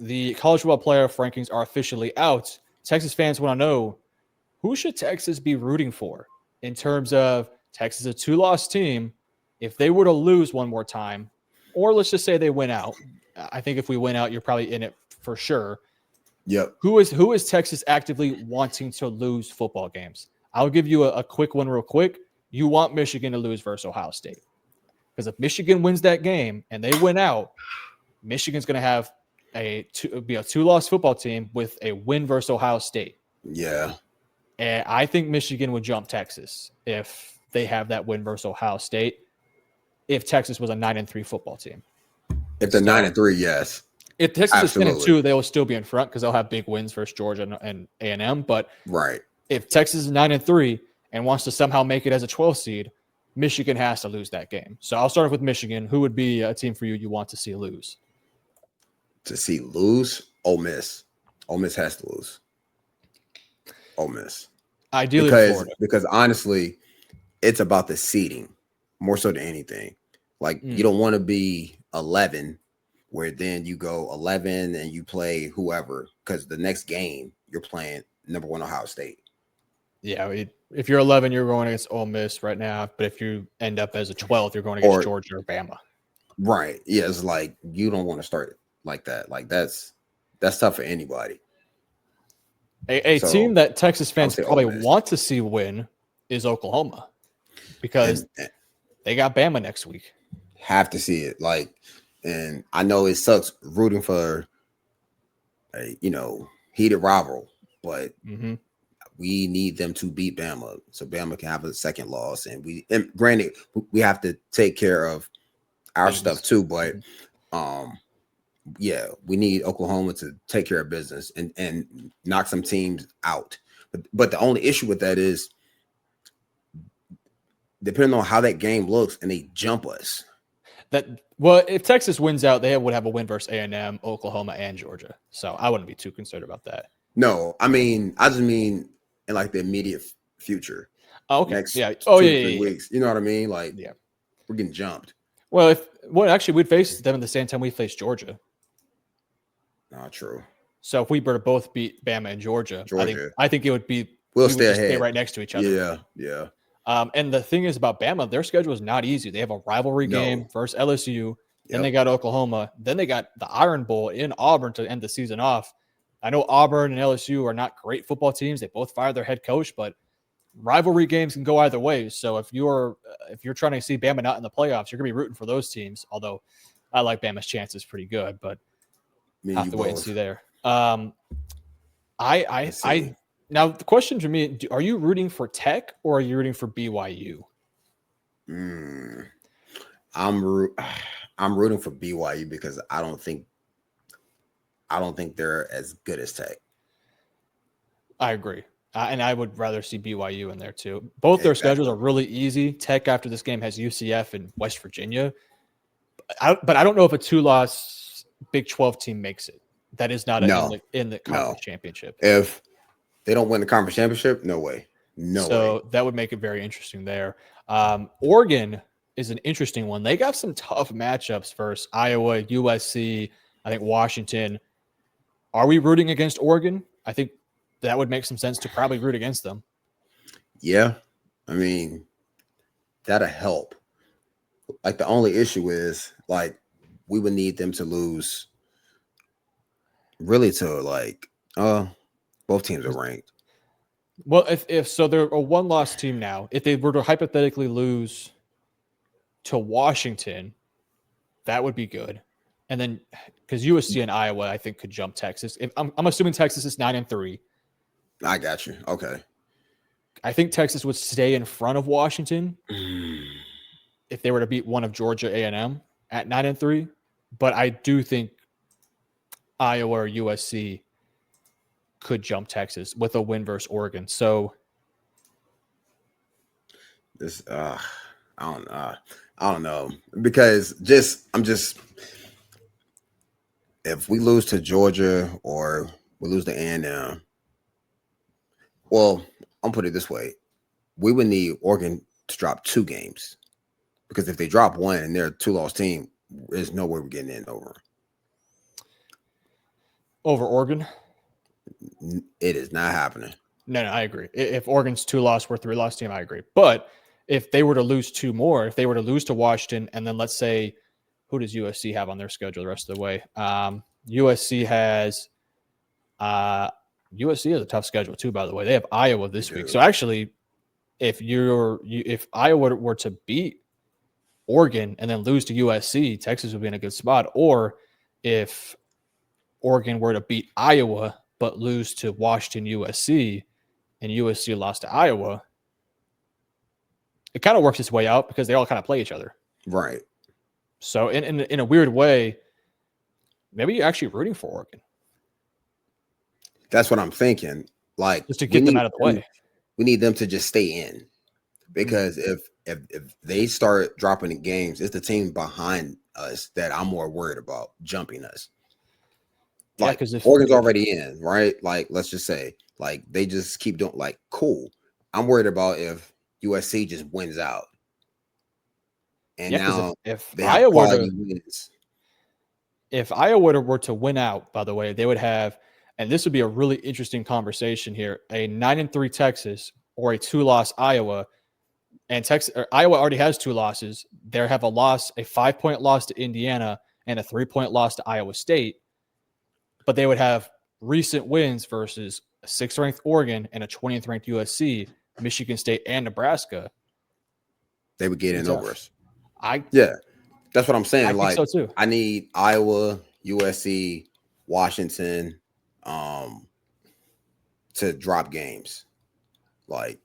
the college football playoff rankings are officially out. Texas fans want to know, who should Texas be rooting for in terms of Texas, a 2-loss team? If they were to lose one more time, or let's just say they win out, I think if we win out, you're probably in it for sure. Yep. Who is Texas actively wanting to lose football games? I'll give you a quick one real quick. You want Michigan to lose versus Ohio State. Because if Michigan wins that game and they win out, Michigan's going to have be a 2-loss football team with a win versus Ohio State. Yeah. And I think Michigan would jump Texas if they have that win versus Ohio State. If Texas was a 9-3 football team. If they're 9-3, yes. If Texas Absolutely. is 10-2, they will still be in front because they'll have big wins versus Georgia and A&M. But right, if Texas is 9-3 and wants to somehow make it as a 12 seed, Michigan has to lose that game. So I'll start off with Michigan. Who would be a team for you want to see lose? To see lose? Ole Miss. Ole Miss has to lose. Ole Miss. Ideally, because honestly, it's about the seeding more so than anything. Like you don't want to be 11 where then you go 11 and you play whoever, because the next game you're playing number 1 Ohio State. Yeah, if you're 11, you're going against Ole Miss right now. But if you end up as a 12th, you're going against Georgia or Bama. Right. Yeah, it's like you don't want to start like that. Like that's tough for anybody. A team that Texas fans probably want to see win is Oklahoma, because they got Bama next week. Have to see it. Like, and I know it sucks rooting for a heated rival, but we need them to beat Bama so Bama can have a second loss. And granted, we have to take care of our stuff too, but yeah, we need Oklahoma to take care of business and knock some teams out. But the only issue with that is, depending on how that game looks, and they jump us. If Texas wins out, they would have a win versus A&M, Oklahoma, and Georgia. So I wouldn't be too concerned about that. No, I just mean in like the immediate future. Oh, okay. Next 3 weeks. You know what I mean? Like, yeah, we're getting jumped. Well, actually we'd face them at the same time we face Georgia. Not true. So if we were to both beat Bama and Georgia. I think it would be we'll stay right next to each other. Yeah. And the thing is about Bama, their schedule is not easy. They have a rivalry game versus LSU. Then they got Oklahoma. Then they got the Iron Bowl in Auburn to end the season off. I know Auburn and LSU are not great football teams. They both fired their head coach, but rivalry games can go either way. So if you're trying to see Bama not in the playoffs, you're going to be rooting for those teams. Although I like Bama's chances pretty good, but have to wait and see there. Now the question to me: are you rooting for Tech or are you rooting for BYU? I'm rooting for BYU because I don't think they're as good as Tech. I agree. And I would rather see BYU in there too. Both their schedules are really easy. Tech after this game has UCF and West Virginia. But I don't know if a 2-loss Big 12 team makes it. That is not in the conference championship. If they don't win the conference championship, no way. So that would make it very interesting there. Oregon is an interesting one. They got some tough matchups versus Iowa, USC, I think Washington. Are we rooting against Oregon? I think that would make some sense to probably root against them. Yeah. I mean, that'll help. Like, the only issue is, like, we would need them to lose really to, like, both teams are ranked. Well, if so, they're a 1-loss team now. If they were to hypothetically lose to Washington, that would be good. And then, because USC and Iowa, I think, could jump Texas. I'm assuming Texas is 9-3. I got you. Okay. I think Texas would stay in front of Washington if they were to beat one of Georgia A&M at 9-3. But I do think Iowa or USC could jump Texas with a win versus Oregon. So this, I don't know, because if we lose to Georgia or we lose to A&M, well, I'm put it this way: we would need Oregon to drop 2 games, because if they drop 1 and they're a 2-loss team, there's no way we're getting in over. over Oregon. It is not happening. No, I agree. If Oregon's 2-loss, we're 3-loss team, I agree. But if they were to lose 2 more, if they were to lose to Washington, and then let's say, who does USC have on their schedule the rest of the way? USC has a tough schedule too, by the way. They have Iowa this week. So actually, if Iowa were to beat Oregon and then lose to USC, Texas would be in a good spot. Or if Oregon were to beat Iowa but lose to Washington, USC, and USC lost to Iowa, it kind of works its way out because they all kind of play each other. Right. So in a weird way, maybe you're actually rooting for Oregon. That's what I'm thinking. Like, just to get them out of the way. We need them to just stay in, because if they start dropping the games, it's the team behind us that I'm more worried about jumping us. Like, because if Oregon's already in, right? Like, let's just say, like, they just keep doing, like, cool. I'm worried about if USC just wins out. And now if they have quality wins. If Iowa were to win out, by the way, they would have, and this would be a really interesting conversation here, a 9-3 Texas or a 2-loss Iowa. And Iowa already has 2 losses. They have a 5-point loss to Indiana and a 3-point loss to Iowa State. But they would have recent wins versus a 6th-ranked Oregon and a 20th ranked USC, Michigan State, and Nebraska. They would get in over us. Yeah, that's what I'm saying. I think so too. I need Iowa, USC, Washington, to drop games. Like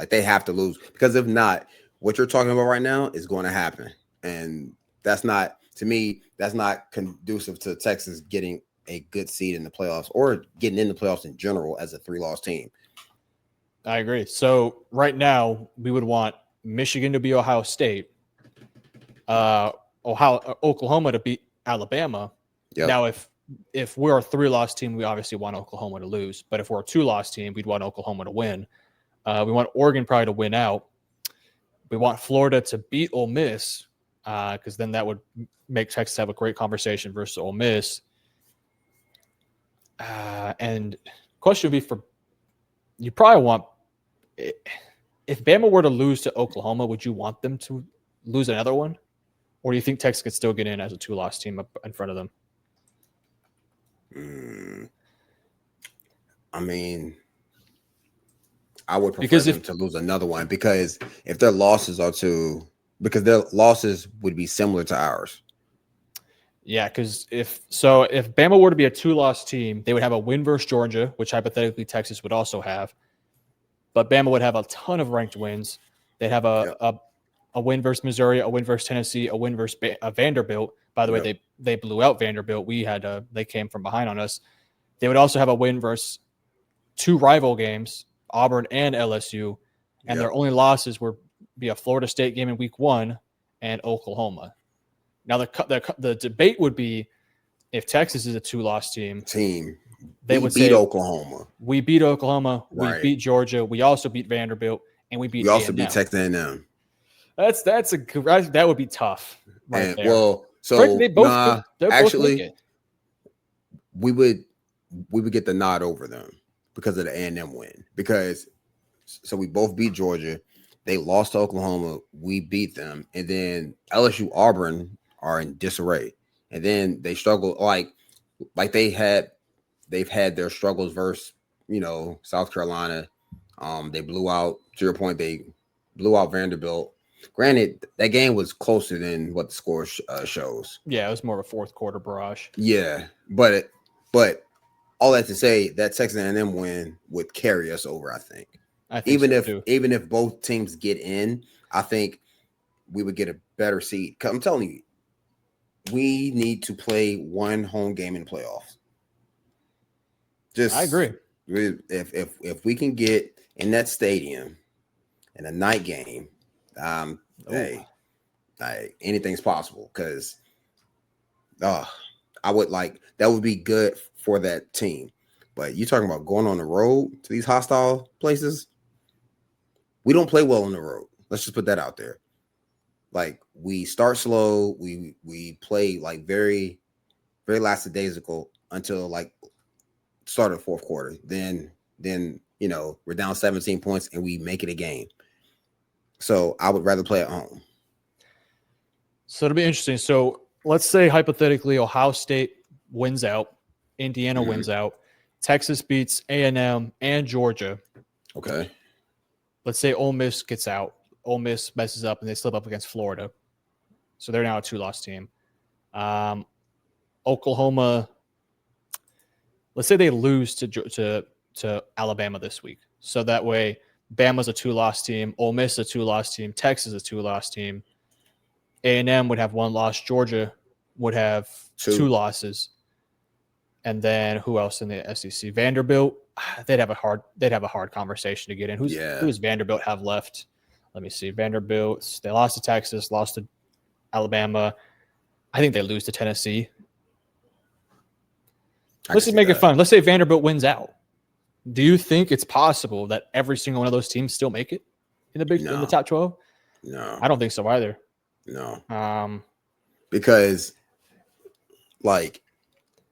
they have to lose, because if not, what you're talking about right now is going to happen, and that's not, to me, that's not conducive to Texas getting a good seed in the playoffs or getting in the playoffs in general as a 3-loss team. I agree. So right now we would want Michigan to be Ohio State, Oklahoma to beat Alabama. Yep. Now, if we're a 3-loss team, we obviously want Oklahoma to lose. But if we're a 2-loss team, we'd want Oklahoma to win. We want Oregon probably to win out. We want Florida to beat Ole Miss, because then that would make Texas have a great conversation versus Ole Miss. And question would be you probably want, if Bama were to lose to Oklahoma, would you want them to lose another one? Or do you think Texas could still get in as a 2-loss team up in front of them? I mean, I would prefer them to lose another one, because if their losses would be similar to ours. Yeah, because if Bama were to be a 2-loss team, they would have a win versus Georgia, which hypothetically Texas would also have. But Bama would have a ton of ranked wins. They'd have a win versus Missouri, a win versus Tennessee, a win versus Vanderbilt. By the way, they blew out Vanderbilt. They came from behind on us. They would also have a win versus 2 rival games, Auburn and LSU, and their only losses would be a Florida State game in week 1 and Oklahoma. Now the debate would be, if Texas is a 2-loss team, they would beat Oklahoma. We beat Oklahoma. Right. We beat Georgia. We also beat Vanderbilt, and we also beat Texas A&M. That would be tough. Right there. Well, so frankly, we would get the nod over them because of the A&M win. So we both beat Georgia. They lost to Oklahoma. We beat them, and then LSU, Auburn are in disarray, and then they struggle like they've had their struggles versus South Carolina. They blew out, to your point, they blew out Vanderbilt. Granted, that game was closer than what the score shows. Yeah, it was more of a fourth quarter barrage. Yeah, but all that to say, that Texas A&M win would carry us over, I think. Even if both teams get in, I think we would get a better seed. I'm telling you, we need to play one home game in the playoffs. I agree. If we can get in that stadium in a night game, anything's possible, because I would that would be good for that team. But you talking about going on the road to these hostile places? We don't play well on the road. Let's just put that out there. We start slow. We play very, very lackadaisical until like start of the fourth quarter. Then we're down 17 points and we make it a game. So I would rather play at home. So it'll be interesting. So let's say hypothetically Ohio State wins out, Indiana wins out, Texas beats A&M and Georgia. Okay. Let's say Ole Miss gets out. Ole Miss messes up and they slip up against Florida. So they're now a 2-loss team. Oklahoma, let's say they lose to Alabama this week. So that way Bama's a 2-loss team, Ole Miss a 2-loss team, Texas a 2-loss team. A&M would have 1 loss. Georgia would have 2 losses. And then who else in the SEC? Vanderbilt. They'd have a hard conversation to get in. Who does Vanderbilt have left? Let me see. Vanderbilt. They lost to Texas, lost to Alabama. I think they lose to Tennessee. Let's just make it fun. Let's say Vanderbilt wins out. Do you think it's possible that every single one of those teams still make it in the top 12? No. I don't think so either. No. Because like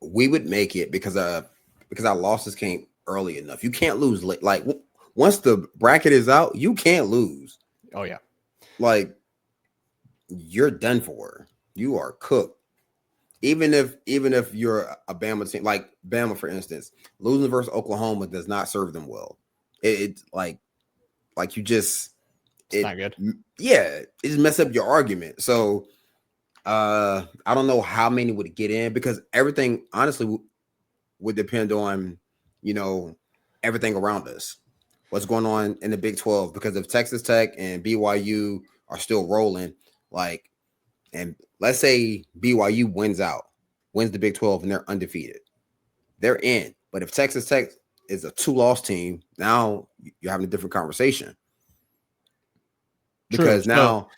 we would make it because our losses came early enough. You can't lose late. Like once the bracket is out, you can't lose. Oh yeah. Like you're done for. You are cooked. Even if you're a Bama team, like Bama, for instance, losing versus Oklahoma does not serve them well. It's like you just it's not good. Yeah, it just mess up your argument. So I don't know how many would get in because everything honestly would depend on everything around us. What's going on in the Big 12? Because if Texas Tech and BYU are still rolling, and let's say BYU wins the Big 12 and they're undefeated, they're in. But if Texas Tech is a 2-loss team, now you're having a different conversation. Because now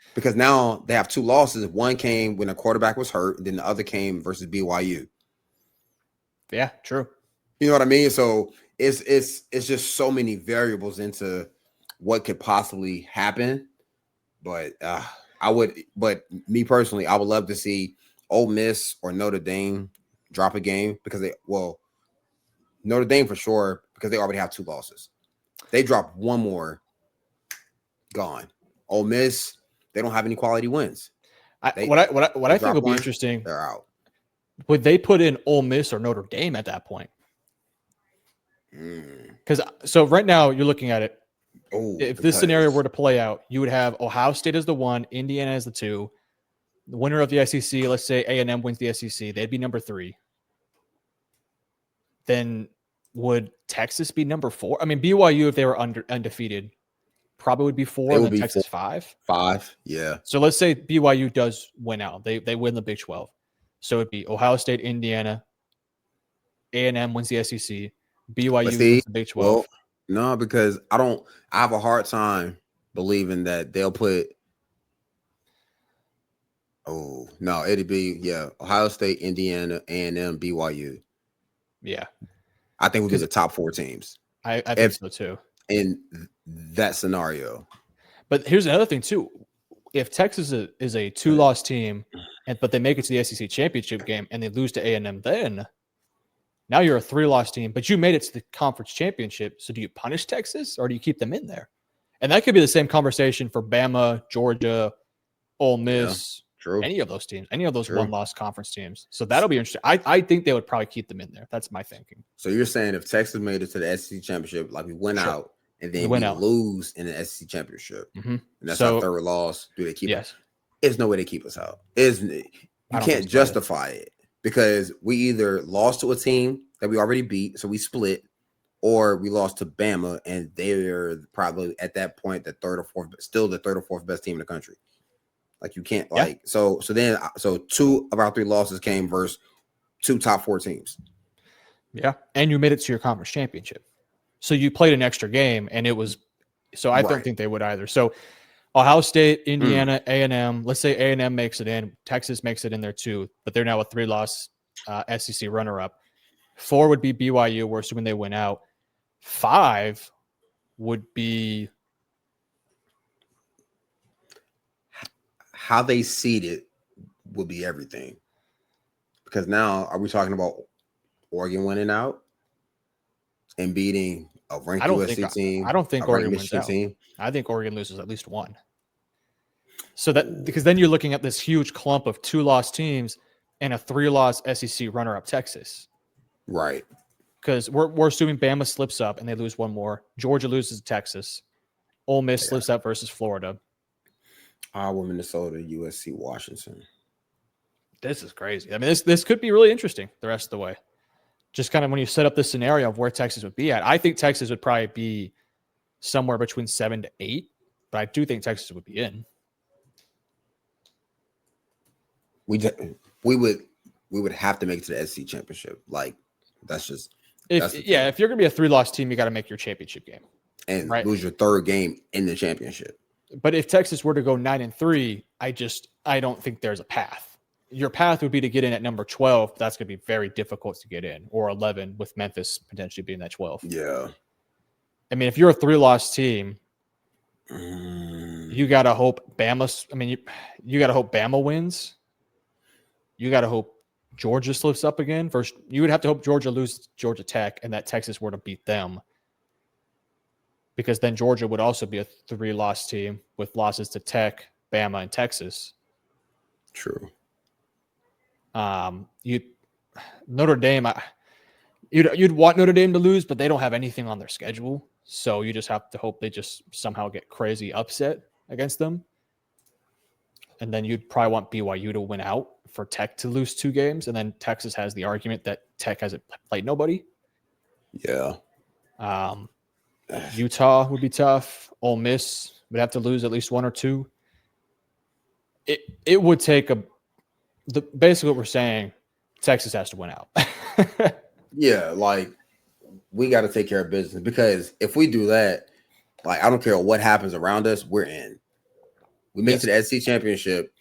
they have 2 losses. One came when a quarterback was hurt, and then the other came versus BYU. Yeah, true. You know what I mean? So it's just so many variables into what could possibly happen. But me personally, I would love to see Ole Miss or Notre Dame drop a game because Notre Dame for sure because they already have 2 losses. They drop one more, gone. Ole Miss, they don't have any quality wins. What I think would be interesting, they're out. Would they put in Ole Miss or Notre Dame at that point? Because so right now you're looking at it. If this scenario were to play out, you would have Ohio State as the 1, Indiana as the 2. The winner of the SEC, let's say A&M wins the SEC, they'd be number 3. Then would Texas be number 4? I mean, BYU, if they were undefeated, probably would be 4, and then Texas 5. 5, yeah. So let's say BYU does win out. They win the Big 12. So it'd be Ohio State, Indiana, A&M wins the SEC, BYU wins the Big 12. Well, no, because I have a hard time believing that they'll put it'd be Ohio State, Indiana, A&M, BYU. Yeah. I think we'll be the top 4 teams. I think so too. In that scenario. But here's another thing too. If Texas is a 2-loss team, but they make it to the SEC championship game and they lose to A&M, then now you're a 3-loss team, but you made it to the conference championship. So do you punish Texas or do you keep them in there? And that could be the same conversation for Bama, Georgia, Ole Miss, any of those teams, any of those 1-loss conference teams. So that'll be interesting. I think they would probably keep them in there. That's my thinking. So you're saying if Texas made it to the SEC championship, like we went out and then we lose in the SEC championship, and that's our 3rd loss, do they keep us? There's no way they keep us out. You can't justify it because we either lost to a team that we already beat, so we split, or we lost to Bama, and they're probably at that point the 3rd or 4th best team in the country. Like you can't so 2 of our 3 losses came versus 2 top 4 teams. Yeah, and you made it to your conference championship, so you played an extra game, and it was. So I don't think they would either. So Ohio State, Indiana, A&M. Let's say A&M makes it in. Texas makes it in there too, but they're now a 3-loss SEC runner-up. 4 would be BYU. We're assuming they win out. 5 would be how they seed it will be everything. Because now, are we talking about Oregon winning out and beating a ranked USC team. I don't think Oregon wins out. Team. I think Oregon loses at least one. So that because then you're looking at this huge clump of 2-loss teams and a 3-loss SEC runner-up Texas. Right. Because we're assuming Bama slips up and they lose one more. Georgia loses to Texas. Ole Miss slips up versus Florida. Iowa, Minnesota, USC, Washington. This is crazy. I mean, this could be really interesting the rest of the way. Just kind of when you set up this scenario of where Texas would be at. I think Texas would probably be somewhere between 7 to 8, but I do think Texas would be in. We would have to make it to the SEC championship. Like that's just if you're gonna be a 3-loss team, you got to make your championship game and lose your third game in the championship. But if Texas were to go 9-3, I don't think there's a path. Your path would be to get in at number 12. That's going to be very difficult to get in, or 11 with Memphis potentially being that 12. Yeah. I mean, if you're a 3-loss team, you got to hope Bama. I mean, you got to hope Bama wins. You got to hope Georgia slips up again. First, you would have to hope Georgia loses Georgia Tech and that Texas were to beat them. Because then Georgia would also be a 3-loss team with losses to Tech, Bama, and Texas. True. Notre Dame, you'd want Notre Dame to lose, but they don't have anything on their schedule. So you just have to hope they just somehow get crazy upset against them. And then you'd probably want BYU to win out for Tech to lose 2 games. And then Texas has the argument that Tech hasn't played nobody. Yeah. Utah would be tough. Ole Miss would have to lose at least 1 or 2. It would take basically what we're saying, Texas has to win out. Yeah, like we got to take care of business because if we do that, like I don't care what happens around us, we're in. We make it to the SEC championship.